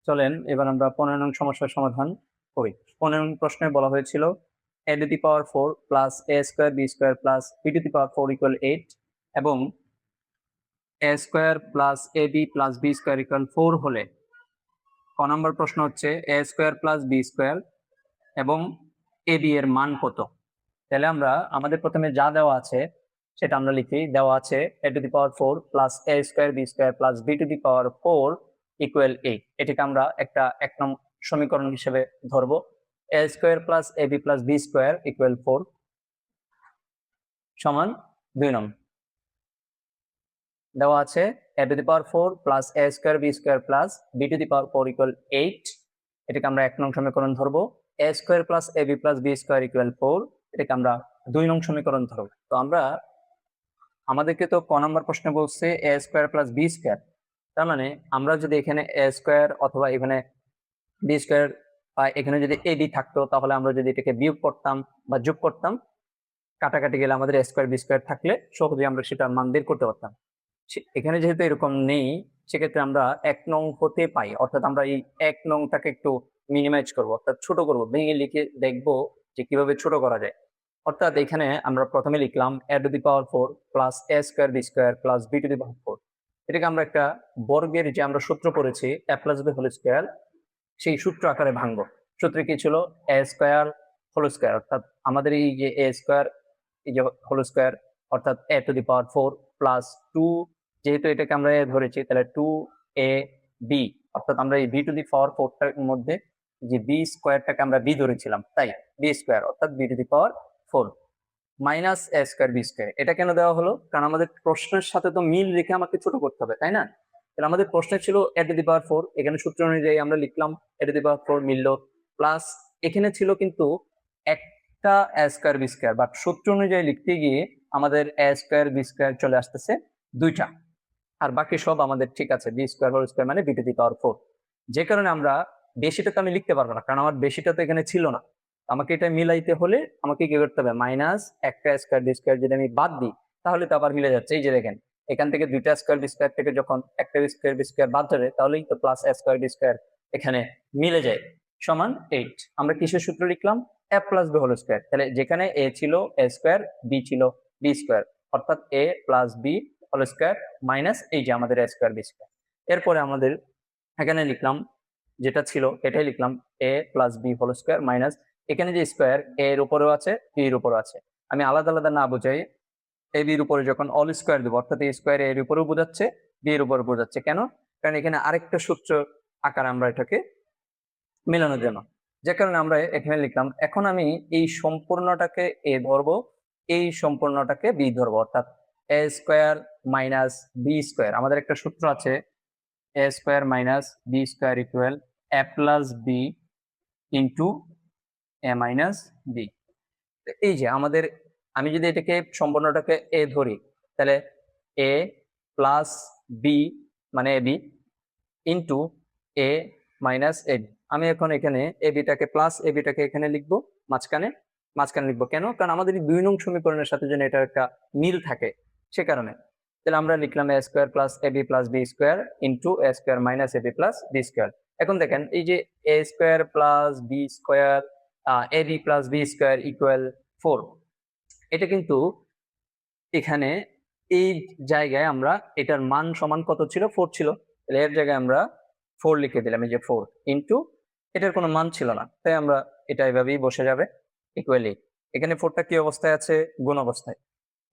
চলেন এবার আমরা 15 নং সমস্যার সমাধান করি। 15 নং প্রশ্নে বলা হয়েছিল a to the power 4 plus a square b square plus b to the power 4 equal 8 এবং a square plus ab plus b square equal 4 হলে ক নম্বর প্রশ্ন হচ্ছে a square plus b square এবং ab এর মান কত। তাহলে আমরা আমাদের প্রথমে যা দেওয়া আছে সেটা আমরা লিখি। দেওয়া আছে a to the power 4 plus a square b square plus b to the power 4 equal 8। এটাকে আমরা একটা এক নং সমীকরণ হিসেবে ধরবো। a square plus ab plus b square equal 4 সমান 2 নং। দেওয়া আছে a to the power 4 plus a square b square plus b to the power 4 equal 8। এটাকে আমরা এক নং সমীকরণ ধরবো। a square plus ab plus b square equal 4, এটাকে আমরা 2 নং সমীকরণ ধরবো। তো আমরা আমাদেরকে তো ক নম্বর প্রশ্নে বলছে a square plus b square, তার মানে আমরা যদি এখানে a স্কয়ার অথবা এখানে b স্কয়ার বা এখানে যদি ab থাকতো, তাহলে আমরা যদি এটাকে বিয়োগ করতাম বা যোগ করতাম, কাটাকাটি গেলে আমাদের a স্কয়ার b স্কয়ার থাকলে সহজেই আমরা সেটার মান বের করতে পারতাম। এখানে যেহেতু এরকম নেই, সেক্ষেত্রে আমরা এক নং হতে পাই, অর্থাৎ আমরা এই এক নংটাকে একটু মিনিমাইজ করব, অর্থাৎ ছোট করব, ভেঙে লিখে দেখবো যে কিভাবে ছোট করা যায়। অর্থাৎ এখানে আমরা প্রথমে লিখলাম a to the power 4 plus a square b square plus b to the power 4। এটাকে আমরা একটা বর্গের যে আমরা সূত্র পড়েছি a plus b whole square, সেই সূত্র আকারে ভাঙবো। সূত্রে কি ছিল? a স্কয়ার হোল স্কয়ার, অর্থাৎ আমাদের এই যে a স্কয়ার, এই যে হোল স্কয়ার, অর্থাৎ a to the power 4 plus 2, যেহেতু এটাকে আমরা a ধরেছি তাহলে 2ab, অর্থাৎ আমরা এই b টু দি পাওয়ার 4 টার মধ্যে যে b স্কয়ারটাকে আমরা b ধরেছিলাম, তাই b স্কয়ার অর্থাৎ b to the power 4 minus a square b square. এটা কেন দেওয়া হলো? কারণ আমাদের প্রশ্নের সাথে তো মিল রেখে আমাকে ছোট করতে হবে, তাই না? তাহলে আমাদের প্রশ্নে ছিল a টু দি পাওয়ার 4, এখানে সূত্র অনুযায়ী আমরা লিখলাম a টু দি পাওয়ার 4 মিললো, প্লাস এখানে ছিল কিন্তু একটা a square b square, but সূত্র অনুযায়ী লিখতে গিয়ে আমাদের a স্কয়ার b স্কয়ার চলে আসতেছে দুইটা, আর বাকি সব আমাদের ঠিক আছে। b স্কয়ার হোল স্কয়ার মানে b টু দি পাওয়ার 4। যে কারণে আমরা বেশিটা তো আমি লিখতে পারবো না, কারণ আমার বেশিটা তো এখানে ছিল না। আমাকে এটা মিলাইতে হলে আমাকে কি করতে হবে? মাইনাস একটা স্কয়ার বি স্কয়ার যদি আমি বাদ দিই, তাহলে তো আবার মিলে যাচ্ছে। এই যে দেখেন, এখান থেকে দুইটা স্কয়ার বি স্কয়ার থেকে যখন একটা স্কয়ার বি স্কয়ার বাদ ধরে, তাহলেই তো প্লাস এ স্কয়ার বি স্কয়ার এখানে মিলে যায়, সমান 8। আমরা কিসের সূত্র লিখলাম? a plus b whole square. তাহলে যেখানে a ছিল a স্কয়ার, বি ছিল বি স্কয়ার, অর্থাৎ a plus b whole square minus এই যে আমাদের a স্কয়ার বি স্কয়ার। এরপরে আমাদের এখানে লিখলাম যেটা ছিল এটাই লিখলাম, a plus b whole square minus এখানে যে স্কয়ার a এর উপরেও আছে b এর উপরেও আছে, আমি আলাদা আলাদা না বোঝাই a b এর উপরে যখন অল স্কয়ার দেবো, অর্থাৎ এই স্কয়ার a এর উপরেও বোঝাচ্ছে b এর উপরে বোঝাচ্ছে। কেন? কারণ এখানে আরেকটা সূত্র আকার আমরা এটাকে মেলানোর জন্য, যে কারণে আমরা এখানে লিখলাম। এখন আমি এই সম্পূর্ণটাকে a ধরবো, এই সম্পূর্ণটাকে b ধরবো, অর্থাৎ a square minus b square. আমাদের একটা সূত্র আছে a square minus b square equal a plus b into a minus b. এই যে আমাদের, আমি যদি এটাকে সম্পূর্ণটাকে a ধরি, তাহলে a প্লাস বি মানে a b into a minus a b. আমি এখন এখানে a বিটাকে প্লাস a বিটাকে এখানে লিখবো, মাঝখানে মাঝখানে লিখবো। কেন? কারণ আমাদের এই 2 নং সমীকরণের সাথে যেন এটা একটা মিল থাকে, সে কারণে। তাহলে আমরা লিখলাম a square plus a b plus B square into a square minus a b plus B square. এখন দেখেন এই যে a square plus B square a b plus B square equal 4, এটা কিন্তু এখানে এই জায়গায় আমরা এটার মান সমান কত ছিল? 4 ছিল। তাহলে এর জায়গায় আমরা 4 লিখে দিলাম, এই যে 4 ইন্টু এটার কোনো মান ছিল না, তাই আমরা এটা এভাবেই বসে যাবে ইকুয়ালি। এখানে 4টা কি অবস্থায় আছে? গুণ অবস্থায়।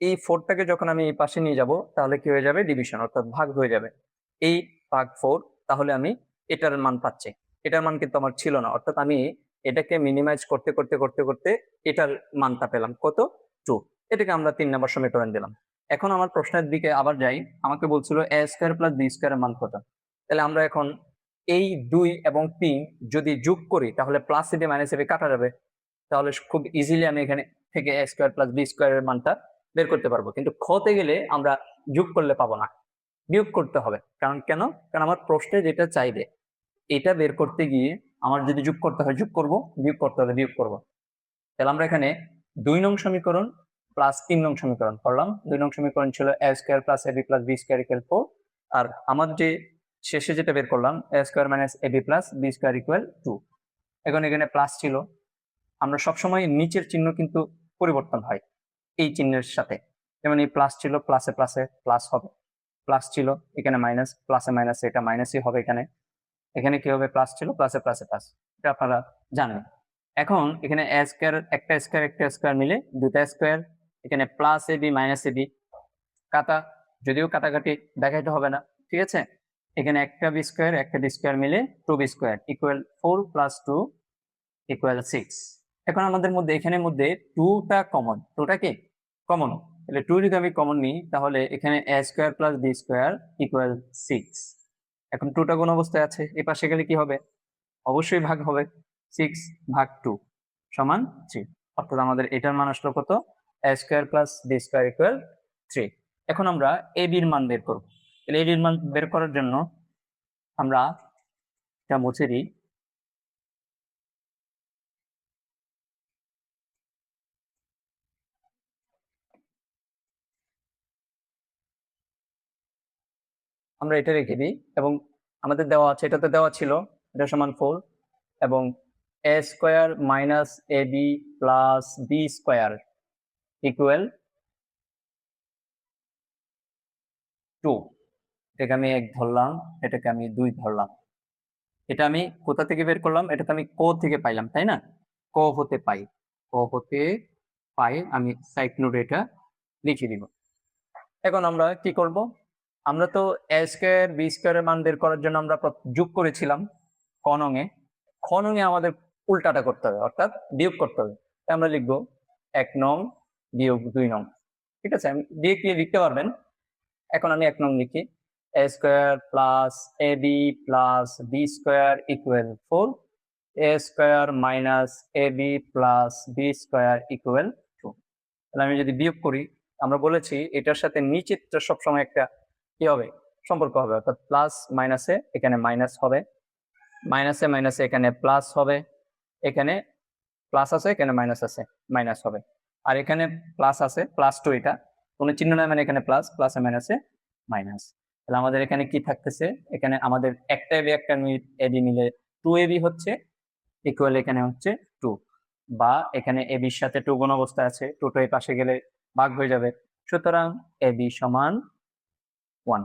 এই 4টাকে যখন আমি এই পাশে নিয়ে যাব, তাহলে কি হয়ে যাবে? ডিভিশন, অর্থাৎ ভাগ হয়ে যাবে। এই ভাগ 4, তাহলে আমি এটার মান পাচ্ছি। এটার মান কিন্তু আমার ছিল না, অর্থাৎ আমি এটাকে মিনিমাইজ করতে করতে করতে করতে এটার মানটা পেলাম কত? 2। এটাকে আমরা 3 নম্বর সমীকরণ দিলাম। এখন আমার প্রশ্নের দিকে আবার যাই। আমাকে বলছিল a square plus B square এর মান কত। তাহলে আমরা এখন এই 2 এবং 3 যদি যোগ করি, তাহলে প্লাস এ মাইনাস এ কাটা যাবে, তাহলে খুব ইজিলি আমি এখানে থেকে a square plus B square এর মানটা বের করতে পারবো। কিন্তু খতে গেলে আমরা যোগ করলে পাবো না, বিয়োগ করতে হবে। কারণ কেন? কারণ আমার প্রশ্নে যেটা চাইবে এটা বের করতে গিয়ে আমার যদি যোগ করতে হয় যোগ করব, বিয়োগ করতে হবে বিয়োগ করব। তাহলে আমরা এখানে 2 নং সমীকরণ প্লাস 3 নং সমীকরণ করলাম। 2 নং সমীকরণ ছিল a square plus ab plus B square equal 4, আর আমার যে শেষে যেটা বের করলাম A square minus A B plus B square equal 2। এখন এখানে প্লাস ছিল, আমরা সবসময় নিচের চিহ্ন কিন্তু পরিবর্তন হয় এই চিহ্নের সাথে। যেমন এই প্লাস ছিল, প্লাসে প্লাসে প্লাস হবে, প্লাস ছিল এখানে মাইনাস, প্লাসে মাইনাসে এটা মাইনাসই হবে। এখানে এখানে কি হবে, প্লাস ছিল প্লাসে প্লাসে প্লাস, এটা আপনারা জানেন। এখন এখানে এ স্কোয়ার একটা স্কোয়ার মিলে দুটা স্কোয়ার, এখানে plus A B minus A B কাটা, যদিও কাটাকাটি দেখাইতে হবে না, ঠিক আছে। এখানে একটা বি স্কোয়ার মিলে 2b square equal 4 plus 2 equal 6। এখন আমাদের মধ্যে এখানের মধ্যে 2টা কমন, 2টা কি কমন, তাহলে 2 যদি আমি কমন নিই তাহলে এখানে A square plus B square equal 6। এখন 2টা কোন অবস্থায় আছে, এই পাশে গেলে কি হবে, অবশ্যই ভাগ হবে, 6 ভাগ 2 সমান 3। অর্থাৎ আমাদের এটার মান আসলো কত, A square plus B square equal 3। এখন আমরা এ বির মান বের করব। তাহলে এ বির মান বের করার জন্য আমরা এটা মুছে দিই। আমরা এটা রেখে দিই এবং আমাদের দেওয়া আছে, এটাতে দেওয়া ছিল এটা সমান 4 এবং A square minus A B plus B square equal 2। এটাকে আমি 1 ধরলাম, এটাকে আমি 2 ধরলাম। এটা আমি কোথা থেকে বের করলাম, এটা তো আমি ক থেকে পাইলাম, তাই না, ক হতে পাই, ক হতে পাই, আমি সাইড নোটে এটা লিখে দিব। এখন আমরা কি করব, আমরা তো এ স্কোয়ার বি স্কোয়ারের মান বের করার জন্য আমরা যোগ করেছিলাম ক নঙে, খ নঙে আমাদের উল্টাটা করতে হবে, অর্থাৎ বিয়োগ করতে হবে। তাই আমরা লিখবো 1 নং বিয়োগ 2 নং, ঠিক আছে, আমি দিয়ে কি লিখতে পারবেন। এখন আমি 1 নং লিখি, A square plus A B plus B square equal 4, A square minus A B plus B square equal 2। তাহলে আমি যদি বিয়োগ করি, আমরা বলেছি এটার সাথে নিচেরটা সবসময় একটা কি হবে, সম্পর্ক হবে, অর্থাৎ প্লাস মাইনাসে এখানে মাইনাস হবে, মাইনাসে মাইনাসে এখানে প্লাস হবে, এখানে প্লাস আছে এখানে মাইনাস আছে মাইনাস হবে, আর এখানে প্লাস আছে প্লাস 2, এটা কোনো চিহ্ন নয় মানে এখানে প্লাস, প্লাসে মাইনাসে মাইনাস। তাহলে আমাদের এখানে কি থাকতেছে, এখানে আমাদের একটা এবি একটা এবি মিলে 2ab হচ্ছে ইকুয়াল এখানে হচ্ছে 2, বা এখানে এবির সাথে 2 গুণ অবস্থা আছে, 2 এই পাশে গেলে ভাগ হয়ে যাবে, সুতরাং এবি সমান 1।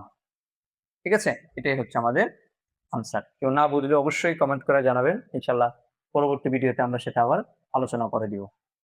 ঠিক আছে, এটাই হচ্ছে আমাদের আনসার। কেউ না বুঝলে অবশ্যই কমেন্ট করে জানাবেন, ইনশাল্লাহ পরবর্তী ভিডিওতে আমরা সেটা আবার আলোচনা করে দিব।